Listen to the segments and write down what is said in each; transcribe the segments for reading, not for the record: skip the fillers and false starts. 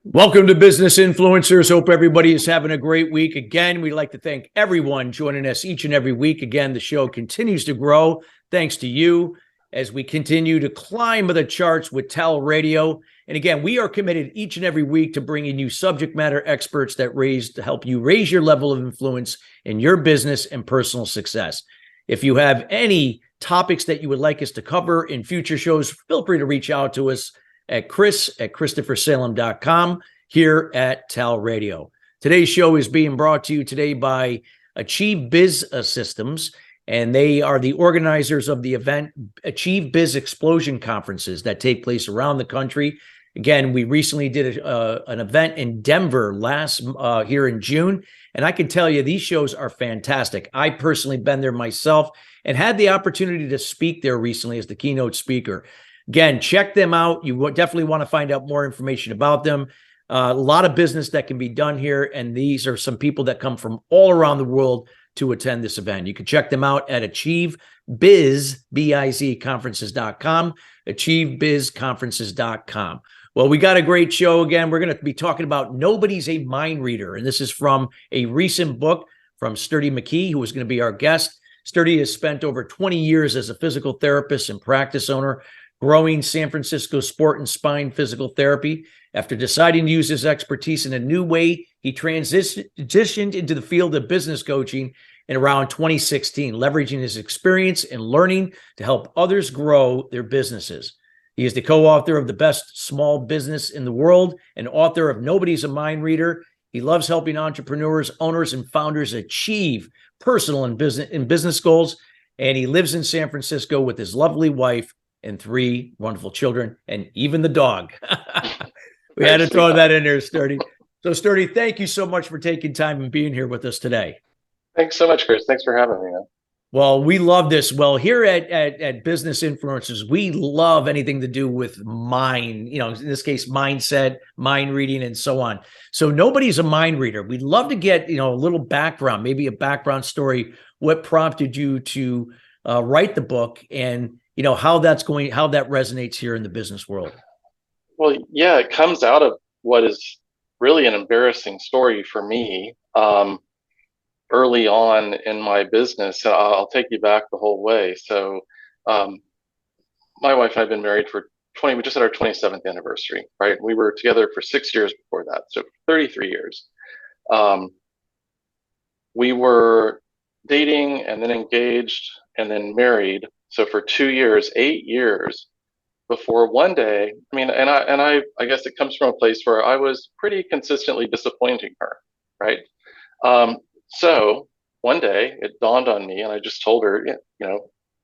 Welcome to Business Influencers. Hope everybody is having a great week. Again, we'd like to thank everyone joining us each and every week. Again, the show continues to grow thanks to you as we continue to climb the charts with TALRadio. And again, we are committed each and every week to bringing you subject matter experts to help you raise your level of influence in your business and personal success. If you have any topics that you would like us to cover in future shows, feel free to reach out to us at chris@christophersalem.com here at TALRadio. Today's show is being brought to you today by Achieve Biz Systems, and they are the organizers of the event Achieve Biz Explosion conferences that take place around the country. Again, we recently did an event in Denver here in June, and I can tell you these shows are fantastic. I personally been there myself and had the opportunity to speak there recently as the keynote speaker. Again, check them out. You definitely want to find out more information about them. A lot of business that can be done here, and these are some people that come from all around the world to attend this event. You can check them out at achievebizconferences.com, achievebizconferences.com. Well, we got a great show again. We're going to be talking about Nobody's a Mind Reader, and this is from a recent book from Sturdy McKee, who is going to be our guest. Sturdy has spent over 20 years as a physical therapist and practice owner, growing San Francisco sport and spine physical therapy. After deciding to use his expertise in a new way, he transitioned into the field of business coaching in around 2016, leveraging his experience and learning to help others grow their businesses. He is the co-author of The Best Small Business in the World and author of Nobody's a Mind Reader. He loves helping entrepreneurs, owners, and founders achieve personal and business goals. And he lives in San Francisco with his lovely wife and 3 wonderful children, and even the dog. We had to throw that in there, Sturdy. So, Sturdy, thank you so much for taking time and being here with us today. Thanks so much, Chris. Thanks for having me, man. Well, we love this. Well, here at Business Influencers, we love anything to do with mind, in this case, mindset, mind reading, and so on. So Nobody's a Mind Reader. We'd love to get, a little background, maybe a background story, what prompted you to write the book, and how that resonates here in the business world. Well, yeah, it comes out of what is really an embarrassing story for me early on in my business. I'll take you back the whole way. So my wife and I have been married for we just had our 27th anniversary, right? We were together for 6 years before that, so 33 years. We were dating and then engaged and then married. So for 2 years, 8 years, before one day, I guess it comes from a place where I was pretty consistently disappointing her, right? So one day it dawned on me, and I just told her,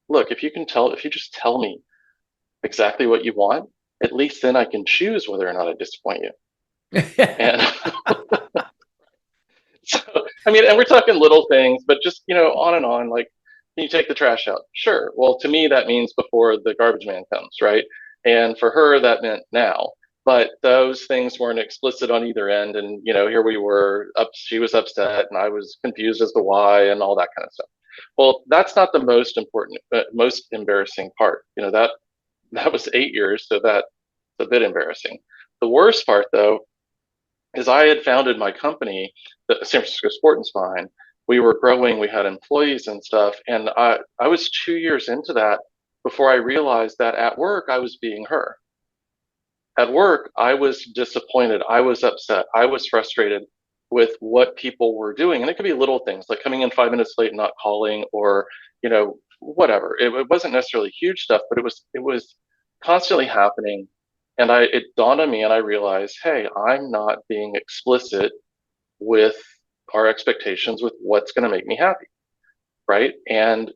look, if you just tell me exactly what you want, at least then I can choose whether or not I disappoint you. And so, and we're talking little things, but just, on and on, like, can you take the trash out? Sure. Well, to me, that means before the garbage man comes, right? And for her, that meant now. But those things weren't explicit on either end. And, here we were, she was upset and I was confused as to why and all that kind of stuff. Well, that's not the most important, most embarrassing part. That was 8 years. So that's a bit embarrassing. The worst part, though, is I had founded my company, the San Francisco Sport and Spine. We were growing, we had employees and stuff. And I was 2 years into that before I realized that at work, I was being her. At work, I was disappointed. I was upset. I was frustrated with what people were doing. And it could be little things like coming in 5 minutes late and not calling, or, whatever. It wasn't necessarily huge stuff, but it was constantly happening. And it dawned on me and I realized, hey, I'm not being explicit with our expectations with what's going to make me happy, right? And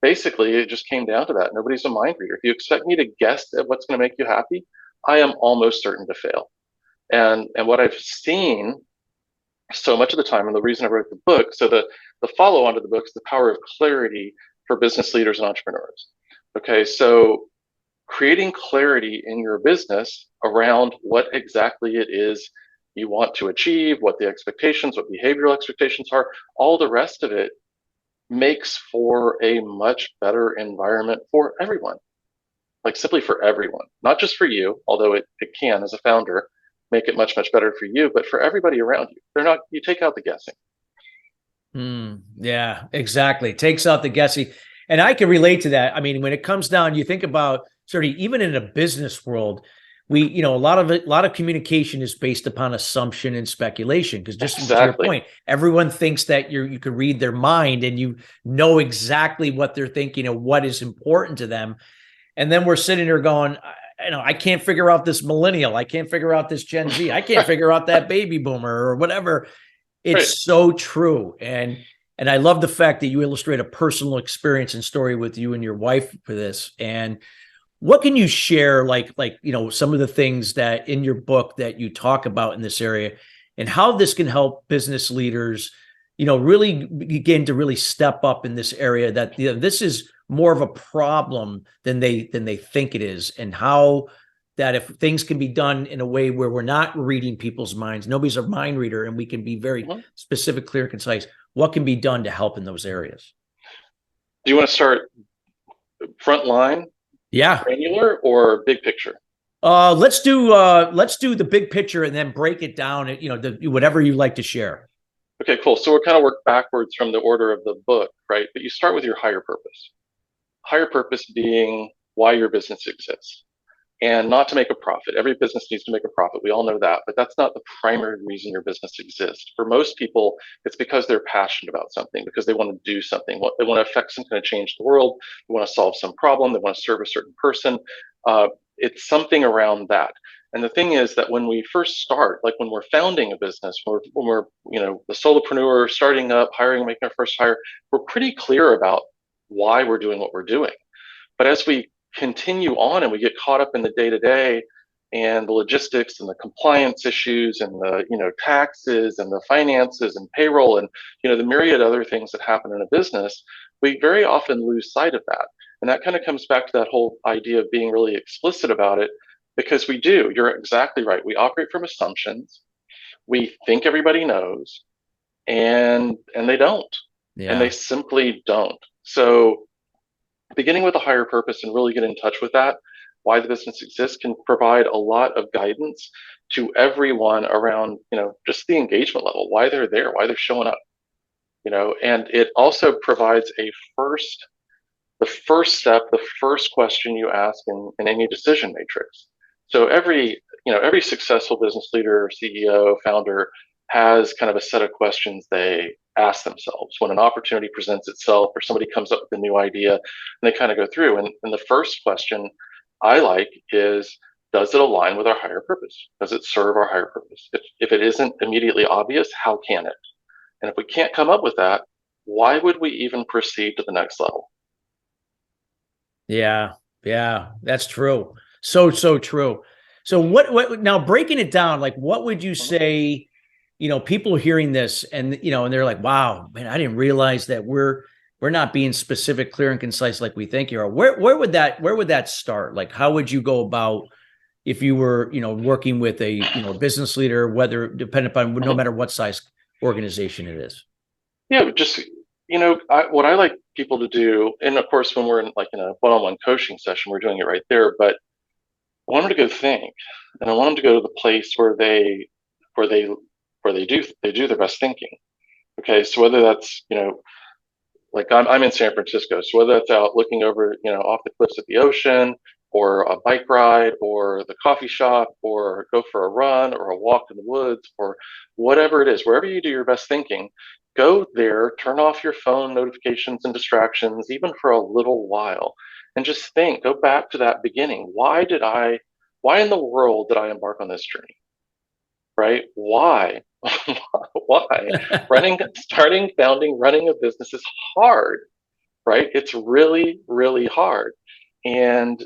basically, it just came down to that. Nobody's a mind reader. If you expect me to guess at what's going to make you happy, I am almost certain to fail. And what I've seen so much of the time, and the reason I wrote the book, so the follow-on to the book is The Power of Clarity for Business Leaders and Entrepreneurs. Okay, so creating clarity in your business around what exactly it is you want to achieve, what the expectations, what behavioral expectations are, all the rest of it makes for a much better environment for everyone. like simply for everyone, not just for you, although it can, as a founder, make it much, much better for you, but for everybody around you. You take out the guessing. Yeah, exactly. Takes out the guessing. And I can relate to that. I mean, when it comes down, you think about sort of even in a business world, a lot of communication is based upon assumption and speculation. Because just to your point, everyone thinks that you can read their mind and you know exactly what they're thinking and what is important to them. And then we're sitting there going, I can't figure out this millennial. I can't figure out this Gen Z. I can't figure out that baby boomer or whatever. It's so true. And I love the fact that you illustrate a personal experience and story with you and your wife for this. And what can you share, like some of the things that in your book that you talk about in this area and how this can help business leaders, really begin to really step up in this area, that this is more of a problem than they think it is, and how that if things can be done in a way where we're not reading people's minds, nobody's a mind reader, and we can be very specific, clear, concise, what can be done to help in those areas? Do you want to start front line? Yeah. Granular or big picture? Let's do the big picture and then break it down, whatever you like to share. Okay, cool. So we'll kind of work backwards from the order of the book, right? But you start with your higher purpose. Higher purpose being why your business exists. And not to make a profit. Every business needs to make a profit. We all know that, but that's not the primary reason your business exists. For most people, it's because they're passionate about something, because they want to do something. They want to affect something to change the world. They want to solve some problem. They want to serve a certain person. It's something around that. And the thing is that when we first start, like when we're founding a business, when we're the solopreneur starting up, making our first hire, we're pretty clear about why we're doing what we're doing. But as we continue on and we get caught up in the day-to-day and the logistics and the compliance issues and the taxes and the finances and payroll and the myriad other things that happen in a business, we very often lose sight of that. And that kind of comes back to that whole idea of being really explicit about it, because you're exactly right. We operate from assumptions. We think everybody knows, and they don't. Yeah. And they simply don't. So beginning with a higher purpose and really get in touch with that, why the business exists, can provide a lot of guidance to everyone around, just the engagement level, why they're there, why they're showing up, and it also provides the first step, the first question you ask in any decision matrix. So every successful business leader, CEO, founder has kind of a set of questions they ask themselves when an opportunity presents itself or somebody comes up with a new idea, and they kind of go through. And the first question I like is, does it align with our higher purpose? Does it serve our higher purpose? If it isn't immediately obvious, how can it? And if we can't come up with that, why would we even proceed to the next level? Yeah, that's true. So true. So what now, breaking it down, like what would you say, people hearing this and, and they're like, wow, man, I didn't realize that we're not being specific, clear, and concise like we think you are. Where would that start? Like, how would you go about if you were, working with a, business leader, whether depending upon no matter what size organization it is? Yeah, just, what I like people to do, and of course, when we're in a one-on-one coaching session, we're doing it right there, but I want them to go think, and I want them to go to the place where they do their best thinking. Okay, so whether that's like I'm in San Francisco, so whether that's out looking over off the cliffs at the ocean, or a bike ride, or the coffee shop, or go for a run, or a walk in the woods, or whatever it is, wherever you do your best thinking, go there, turn off your phone notifications and distractions, even for a little while, and just think. Go back to that beginning. Why in the world did I embark on this journey? Right? Why? Why? Starting, founding, running a business is hard, right? It's really, really hard. And,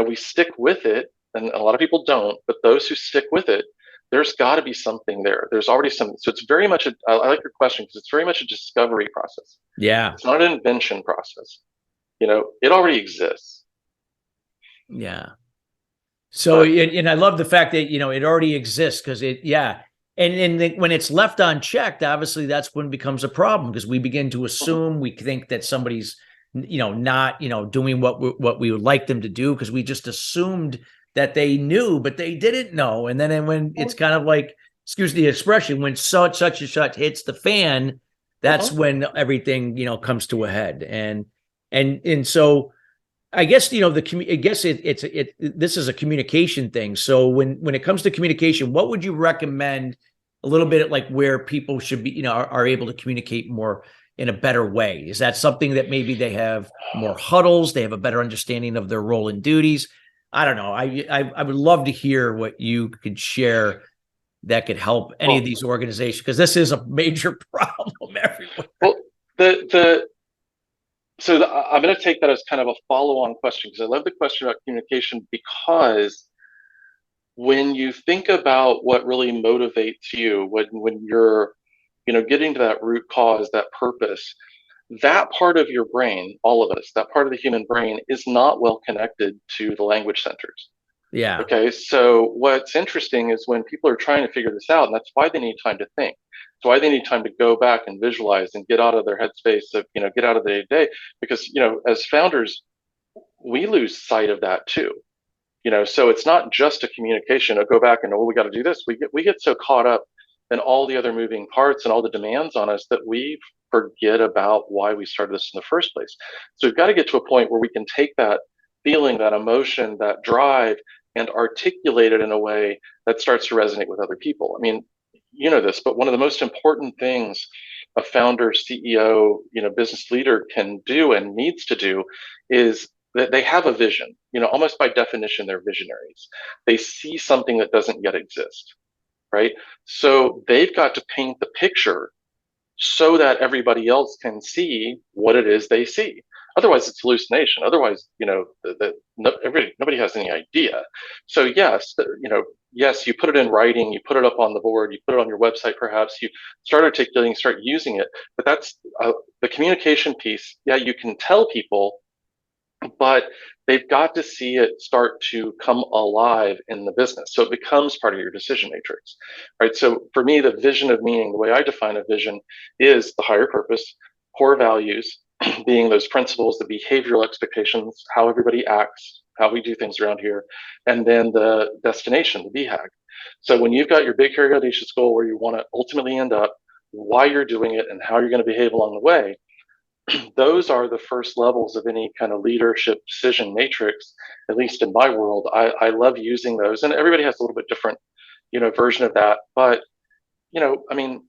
we stick with it, and a lot of people don't, but those who stick with it, there's got to be something there. There's already something. So it's very much, I like your question, because it's very much a discovery process. Yeah. It's not an invention process. It already exists. Yeah. So, and I love the fact that, it already exists, because and when it's left unchecked, obviously that's when it becomes a problem, because we begin to assume, we think that somebody's not, doing what we would like them to do because we just assumed that they knew, but they didn't know. And then when it's kind of like, excuse the expression, when such and such hits the fan, that's when everything, comes to a head. And so I guess, this is a communication thing. So when it comes to communication, what would you recommend a little bit like where people should be, are able to communicate more in a better way? Is that something that maybe they have more huddles, they have a better understanding of their role and duties? I don't know. I would love to hear what you could share that could help any of these organizations, because this is a major problem everywhere. Well, I'm going to take that as kind of a follow-on question, because I love the question about communication, because when you think about what really motivates you, when you're, getting to that root cause, that purpose, that part of your brain, all of us, that part of the human brain is not well connected to the language centers. Yeah. Okay. So what's interesting is when people are trying to figure this out, and that's why they need time to think. That's why they need time to go back and visualize and get out of their headspace of, get out of the day to day, because, as founders, we lose sight of that too. So it's not just a communication of go back and, we got to do this. We get so caught up in all the other moving parts and all the demands on us that we forget about why we started this in the first place. So we've got to get to a point where we can take that feeling, that emotion, that drive, and articulate it in a way that starts to resonate with other people. I mean, you know this, but one of the most important things a founder, CEO, business leader can do and needs to do is that they have a vision. Almost by definition, they're visionaries. They see something that doesn't yet exist, right? So they've got to paint the picture so that everybody else can see what it is they see. Otherwise, it's hallucination. Otherwise, nobody has any idea. So yes, yes, you put it in writing, you put it up on the board, you put it on your website, perhaps you start articulating, start using it. But that's the communication piece. Yeah, you can tell people, but they've got to see it start to come alive in the business. So it becomes part of your decision matrix, right? So for me, the vision of meaning, the way I define a vision is the higher purpose, core values, being those principles, the behavioral expectations, how everybody acts, how we do things around here, and then the destination, the BHAG. So when you've got your big, hairy, audacious goal where you want to ultimately end up, why you're doing it, and how you're going to behave along the way, those are the first levels of any kind of leadership decision matrix, at least in my world. I love using those, and everybody has a little bit different, version of that. But, I mean,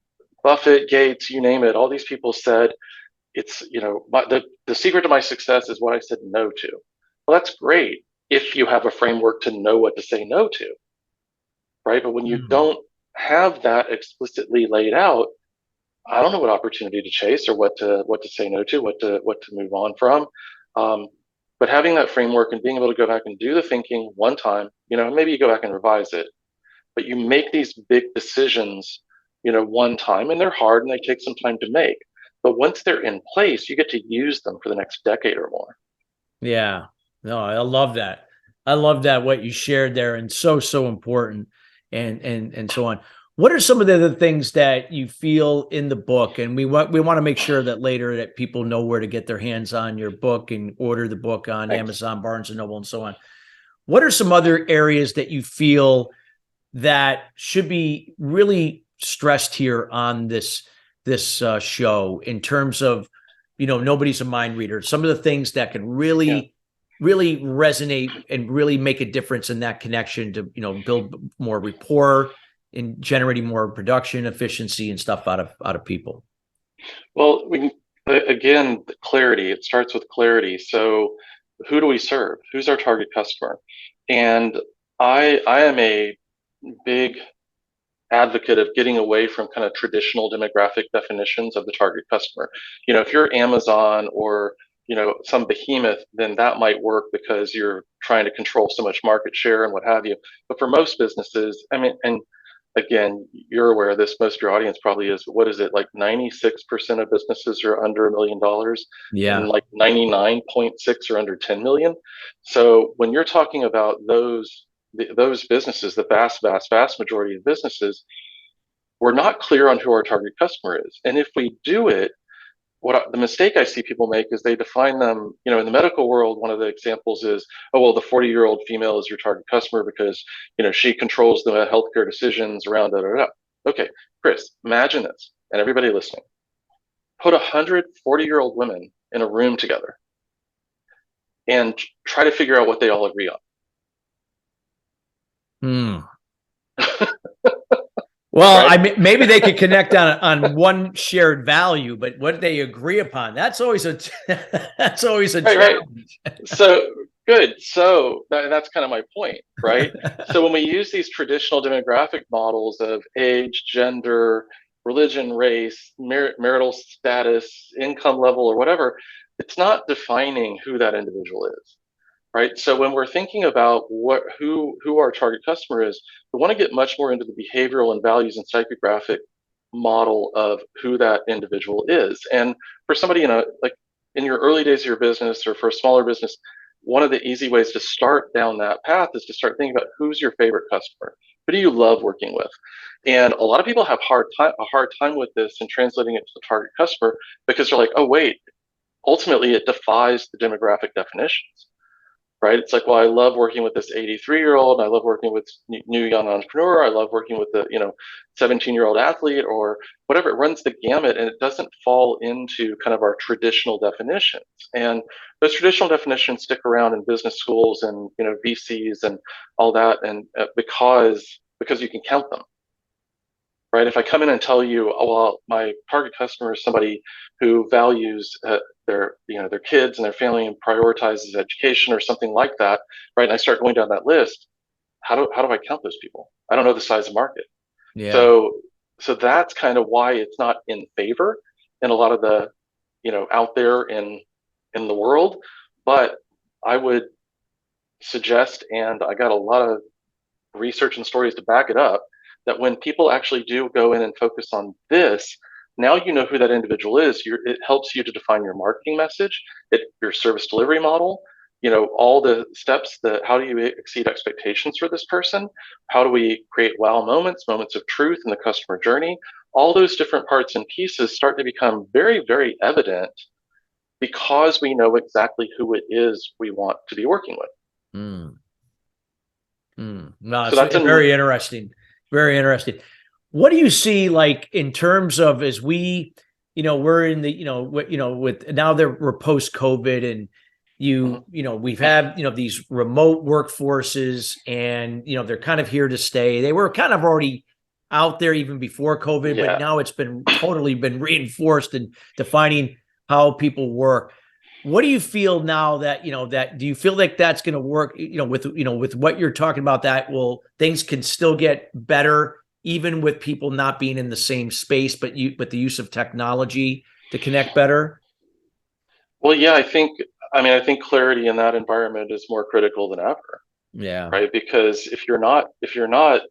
Buffett, Gates, you name it, all these people said it's, the secret to my success is what I said no to. Well, that's great if you have a framework to know what to say no to, right? But when you don't have that explicitly laid out, I don't know what opportunity to chase or what to say no to, what to move on from. But having that framework and being able to go back and do the thinking one time, maybe you go back and revise it, but you make these big decisions, one time, and they're hard and they take some time to make. But once they're in place, you get to use them for the next decade or more. Yeah. No, I love that. I love that what you shared there, and so important, and so on. What are some of the other things that you feel in the book? And we want to make sure that later that people know where to get their hands on your book and order the book on Amazon, Barnes and Noble, and so on. What are some other areas that you feel that should be really stressed here on this show in terms of, nobody's a mind reader? Some of the things that can really resonate and really make a difference in that connection to, build more rapport in generating more production efficiency and stuff out of people. Well, again, clarity. It starts with clarity. So who do we serve? Who's our target customer? And I am a big advocate of getting away from kind of traditional demographic definitions of the target customer. If you're Amazon or some behemoth, then that might work because you're trying to control so much market share and what have you. But for most businesses, I mean, and again, you're aware of this, most of your audience probably is, what is it, like 96% of businesses are under $1 million? Yeah. And like 99.6 are under 10 million. So when you're talking about those businesses, the vast majority of businesses, we're not clear on who our target customer is. And if we do it, the mistake I see people make is they define them, in the medical world, one of the examples is, oh, well, the 40-year-old female is your target customer because, she controls the healthcare decisions around it. Okay, Chris, imagine this, and everybody listening, put 100 40-year-old women in a room together and try to figure out what they all agree Hmm. on. Well, Right? maybe they could connect on one shared value, but what they agree upon, that's always a that's always a Right. challenge. So good. So that's kind of my point, right? So when we use these traditional demographic models of age, gender, religion, race, marital status, income level, or whatever, it's not defining who that individual is, right? So when we're thinking about who our target customer is, we want to get much more into the behavioral and values and psychographic model of who that individual is. And for somebody in your early days of your business or for a smaller business, one of the easy ways to start down that path is to start thinking about who's your favorite customer. Who do you love working with? And a lot of people have a hard time with this and translating it to the target customer because they're like, oh wait, ultimately it defies the demographic definitions, right? It's like, well, I love working with this 83-year-old. I love working with new young entrepreneur. I love working with the 17-year-old athlete or whatever. It runs the gamut, and it doesn't fall into kind of our traditional definitions. And those traditional definitions stick around in business schools and VCs and all that, and because you can count them, right? If I come in and tell you, oh, well, my target customer is somebody who values their kids and their family and prioritizes education or something like that, right? And I start going down that list. How do I count those people? I don't know the size of the market. Yeah. So that's kind of why it's not in favor in a lot of the out there in the world. But I would suggest, and I got a lot of research and stories to back it up, that when people actually do go in and focus on this, now you know who that individual is. It helps you to define your marketing message, your service delivery model, all the steps that how do you exceed expectations for this person? How do we create wow moments, moments of truth in the customer journey? All those different parts and pieces start to become very, very evident because we know exactly who it is we want to be working with. Mm. No, So it's that's an very interesting. Very interesting. What do you see like in terms of as we, we're in the, with now we're post COVID and we've had, these remote workforces and, they're kind of here to stay. They were kind of already out there even before COVID, but yeah. now it's been totally been reinforced in defining how people work. What do you feel now that do you feel like that's going to work with what you're talking about, that will things can still get better even with people not being in the same space, but the use of technology to connect better? Well, yeah, I think clarity in that environment is more critical than ever, Yeah. right? Because if you're not, I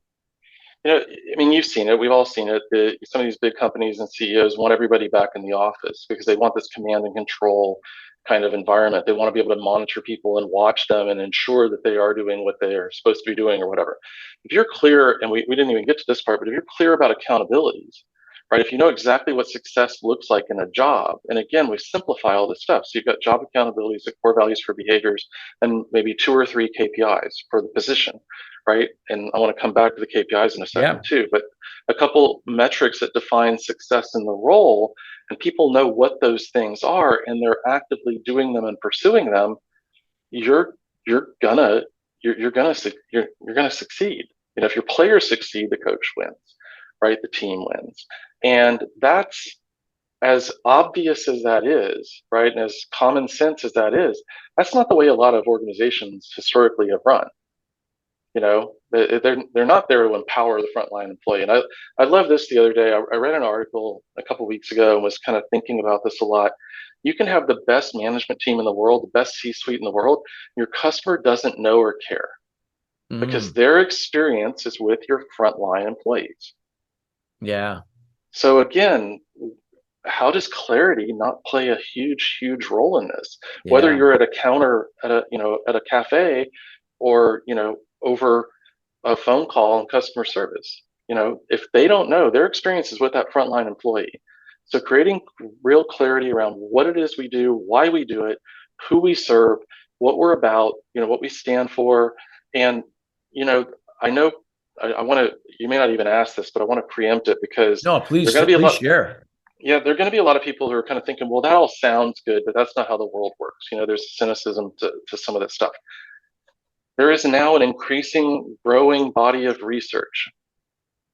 mean, you've seen it, we've all seen it. Some of these big companies and CEOs want everybody back in the office because they want this command and control kind of environment. They want to be able to monitor people and watch them and ensure that they are doing what they are supposed to be doing or whatever. If you're clear, and we didn't even get to this part, but if you're clear about accountabilities, right? If you know exactly what success looks like in a job, and again, we simplify all this stuff. So you've got job accountabilities, the core values for behaviors, and maybe 2 or 3 KPIs for the position, right? And I want to come back to the KPIs in a second Yeah. too, but a couple metrics that define success in the role, and people know what those things are, and they're actively doing them and pursuing them. You're you're gonna you're gonna you're gonna succeed. If your players succeed, the coach wins, right? The team wins, and that's as obvious as that is, right? And as common sense as that is, that's not the way a lot of organizations historically have run. They're not there to empower the frontline employee. And I love this the other day. I read an article a couple of weeks ago and was kind of thinking about this a lot. You can have the best management team in the world, the best C-suite in the world. Your customer doesn't know or care because Mm. their experience is with your frontline employees. Yeah. So again, how does clarity not play a huge, huge role in this? Whether Yeah. you're at a counter at a cafe or over a phone call and customer service, if they don't know, their experience is with that frontline employee. So creating real clarity around what it is we do, why we do it, who we serve, what we're about, what we stand for. And, I know I want to, you may not even ask this, but I want to preempt it because No, there are please, going to be a please lot. share. Yeah, there are going to be a lot of people who are kind of thinking, well, that all sounds good, but that's not how the world works. There's cynicism to some of this stuff. There is now an increasing, growing body of research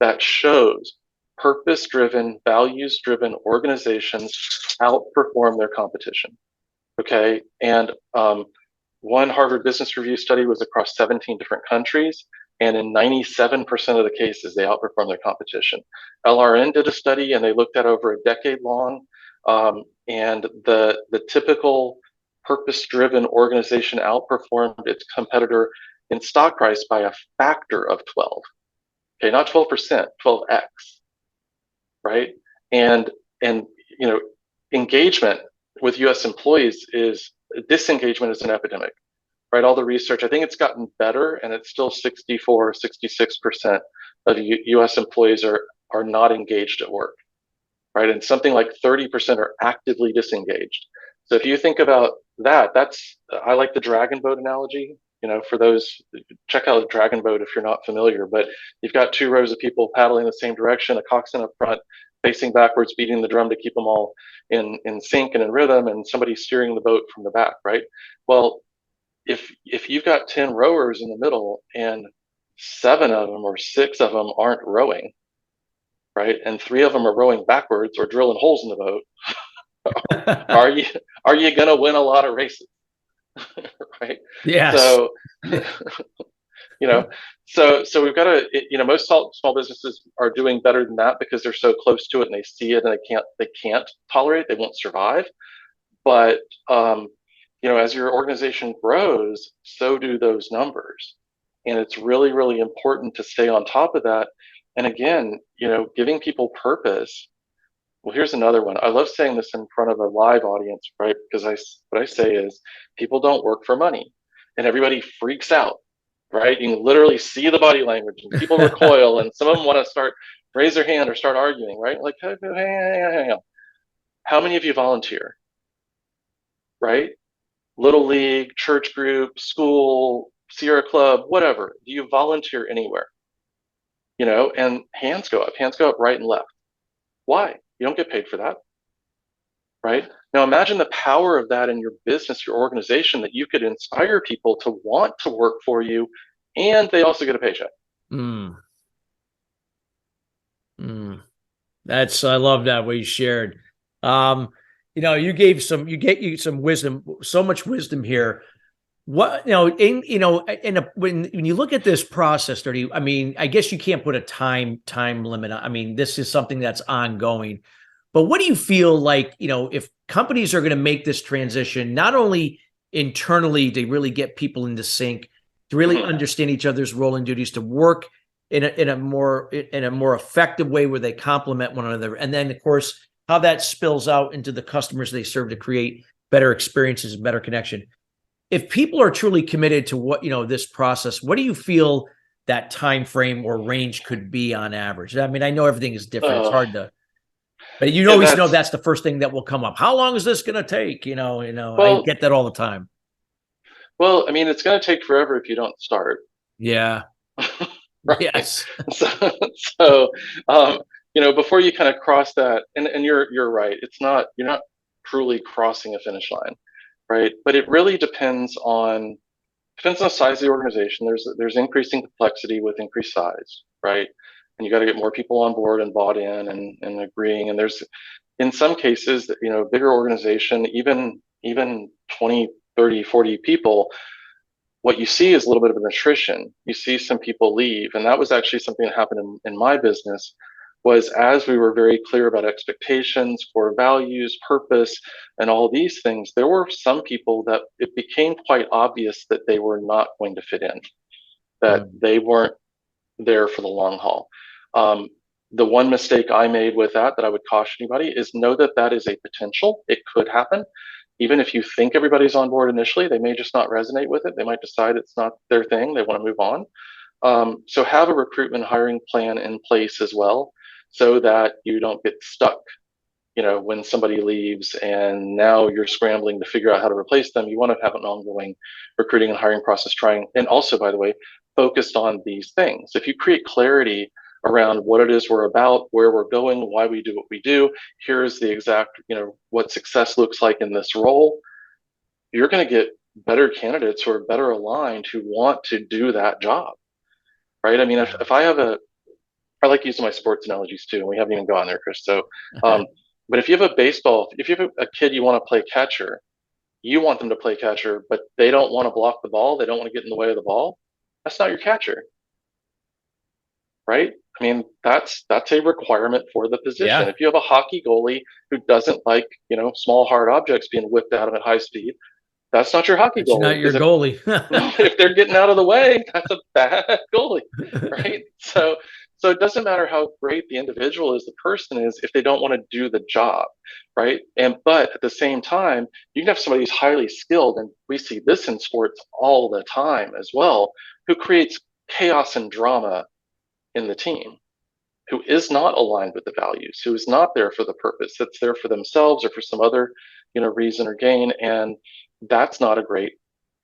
that shows purpose-driven, values-driven organizations outperform their competition. Okay, and one Harvard Business Review study was across 17 different countries, and in 97% of the cases, they outperform their competition. LRN did a study, and they looked at over a decade long, and the typical purpose-driven organization outperformed its competitor in stock price by a factor of 12. Okay, not 12%, 12x, right? And engagement with U.S. employees disengagement is an epidemic, right? All the research, I think it's gotten better, and it's still 64, 66% of U.S. employees are not engaged at work, right? And something like 30% are actively disengaged. So if you think about that, I like the dragon boat analogy. For those, check out a dragon boat if you're not familiar, but you've got two rows of people paddling the same direction, a coxswain up front, facing backwards, beating the drum to keep them all in sync and in rhythm, and somebody steering the boat from the back, right? Well, if you've got 10 rowers in the middle and 7 of them or 6 of them aren't rowing, right, and 3 of them are rowing backwards or drilling holes in the boat, are you going to win a lot of races? Right? Yes. So so we've got to, most small businesses are doing better than that because they're so close to it and they see it and they can't tolerate, they won't survive. But as your organization grows, so do those numbers, and it's really, really important to stay on top of that. And again, giving people purpose. Well, here's another one. I love saying this in front of a live audience, right? Because what I say is people don't work for money, and everybody freaks out, right? You can literally see the body language, and people recoil, and some of them want to raise their hand or start arguing, right? Like, hey, hang on. How many of you volunteer, right? Little league, church group, school, Sierra Club, whatever. Do you volunteer anywhere? And hands go up right and left. Why? You don't get paid for that, right? Now imagine the power of that in your business, your organization, that you could inspire people to want to work for you, and they also get a paycheck. I love that what you shared. You gave some wisdom, so much wisdom here. What, when you look at this process, Sturdy, I mean, I guess you can't put a time limit on. I mean, this is something that's ongoing. But what do you feel like, if companies are going to make this transition, not only internally to really get people into sync, to really understand each other's role and duties, to work in a more effective way where they complement one another, and then of course how that spills out into the customers they serve to create better experiences and better connection. If people are truly committed to what, this process, what do you feel that time frame or range could be on average? I mean, I know everything is different. It's hard to, but always know that's the first thing that will come up. How long is this going to take? Well, I get that all the time. Well, I mean, it's going to take forever if you don't start. Yeah. Right? Yes. So, before you kind of cross that, and you're right, you're not truly crossing a finish line, right? But it really depends on the size of the organization. There's increasing complexity with increased size, right? And you got to get more people on board and bought in and agreeing. And there's, in some cases, bigger organization, even 20, 30, 40 people, what you see is a little bit of an attrition. You see some people leave. And that was actually something that happened in my business, was as we were very clear about expectations, core values, purpose, and all these things, there were some people that it became quite obvious that they were not going to fit in, that they weren't there for the long haul. The one mistake I made with that I would caution anybody is know that is a potential. It could happen. Even if you think everybody's on board initially, they may just not resonate with it. They might decide it's not their thing. They want to move on. So have a recruitment hiring plan in place as well, so that you don't get stuck when somebody leaves and now you're scrambling to figure out how to replace them, you want to have an ongoing recruiting and hiring process and also, by the way, focused on these things. If you create clarity around what it is we're about, where we're going, why we do what we do, here's the exact, what success looks like in this role, you're going to get better candidates who are better aligned who want to do that job, right? I mean, if I like using my sports analogies too, and we haven't even gone there, Chris. So, but if you have if you have a kid you want to play catcher, you want them to play catcher, but they don't want to block the ball, they don't want to get in the way of the ball, that's not your catcher, right? I mean, that's a requirement for the position. Yeah. If you have a hockey goalie who doesn't like, small hard objects being whipped at him at high speed, that's not your hockey That's goalie. not your goalie. If they're getting out of the way, that's a bad goalie, right? So it doesn't matter how great the individual is, the person is, if they don't want to do the job, right? But at the same time, you can have somebody who's highly skilled, and we see this in sports all the time as well, who creates chaos and drama in the team, who is not aligned with the values, who is not there for the purpose, that's there for themselves or for some other, reason or gain, and that's not a great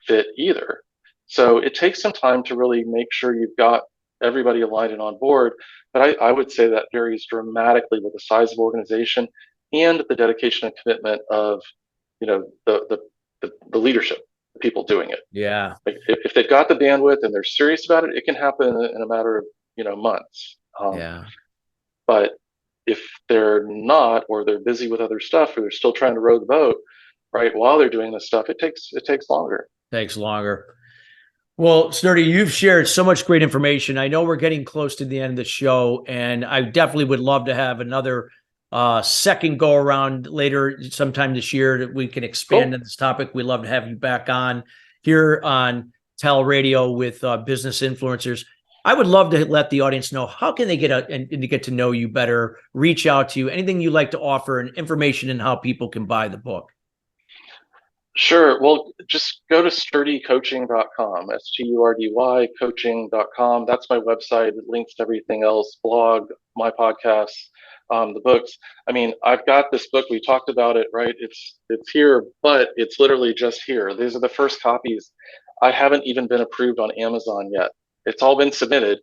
fit either. So it takes some time to really make sure you've got everybody aligned and on board. But I would say that varies dramatically with the size of organization and the dedication and commitment of, the leadership, the people doing it. Yeah. Like if they've got the bandwidth and they're serious about it, it can happen in a matter of, months. Yeah. But if they're not, or they're busy with other stuff, or they're still trying to row the boat, right, while they're doing this stuff, it takes longer. Takes longer. Well, Sturdy, you've shared so much great information. I know we're getting close to the end of the show, and I definitely would love to have another second go around later sometime this year that we can expand on this topic. We'd love to have you back on here on TALRadio with business influencers. I would love to let the audience know, how can they get and to get to know you better, reach out to you, anything you'd like to offer, and information and how people can buy the book. Sure. Well, just go to sturdycoaching.com, STURDY coaching.com. That's my website. It links to everything else, blog, my podcasts, the books. I mean, I've got this book. We talked about it, right? It's here, but it's literally just here. These are the first copies. I haven't even been approved on Amazon yet. It's all been submitted.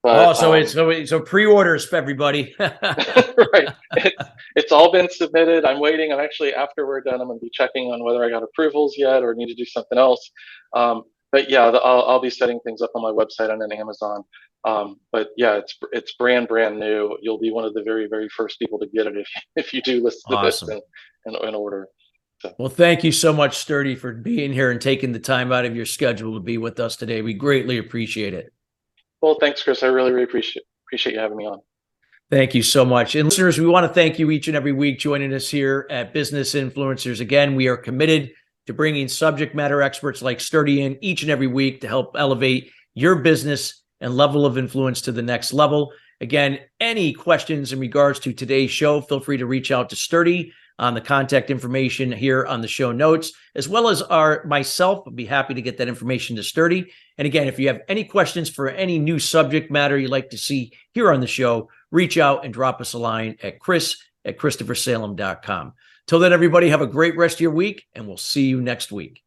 But, so pre-orders for everybody. Right. It's all been submitted. I'm waiting. I'm actually, after we're done, I'm going to be checking on whether I got approvals yet or need to do something else. But yeah, I'll be setting things up on my website and on Amazon. But yeah, it's brand new. You'll be one of the very, very first people to get it if you do listen to this and order. So. Well, thank you so much, Sturdy, for being here and taking the time out of your schedule to be with us today. We greatly appreciate it. Well, thanks, Chris. I really, really appreciate you having me on. Thank you so much. And listeners, we want to thank you each and every week joining us here at Business Influencers. Again, we are committed to bringing subject matter experts like Sturdy in each and every week to help elevate your business and level of influence to the next level. Again, any questions in regards to today's show, feel free to reach out to Sturdy on the contact information here on the show notes, as well as myself. I'd be happy to get that information to Sturdy. And again, if you have any questions for any new subject matter you'd like to see here on the show, reach out and drop us a line at chris@christophersalem.com. Till then, everybody, have a great rest of your week, and we'll see you next week.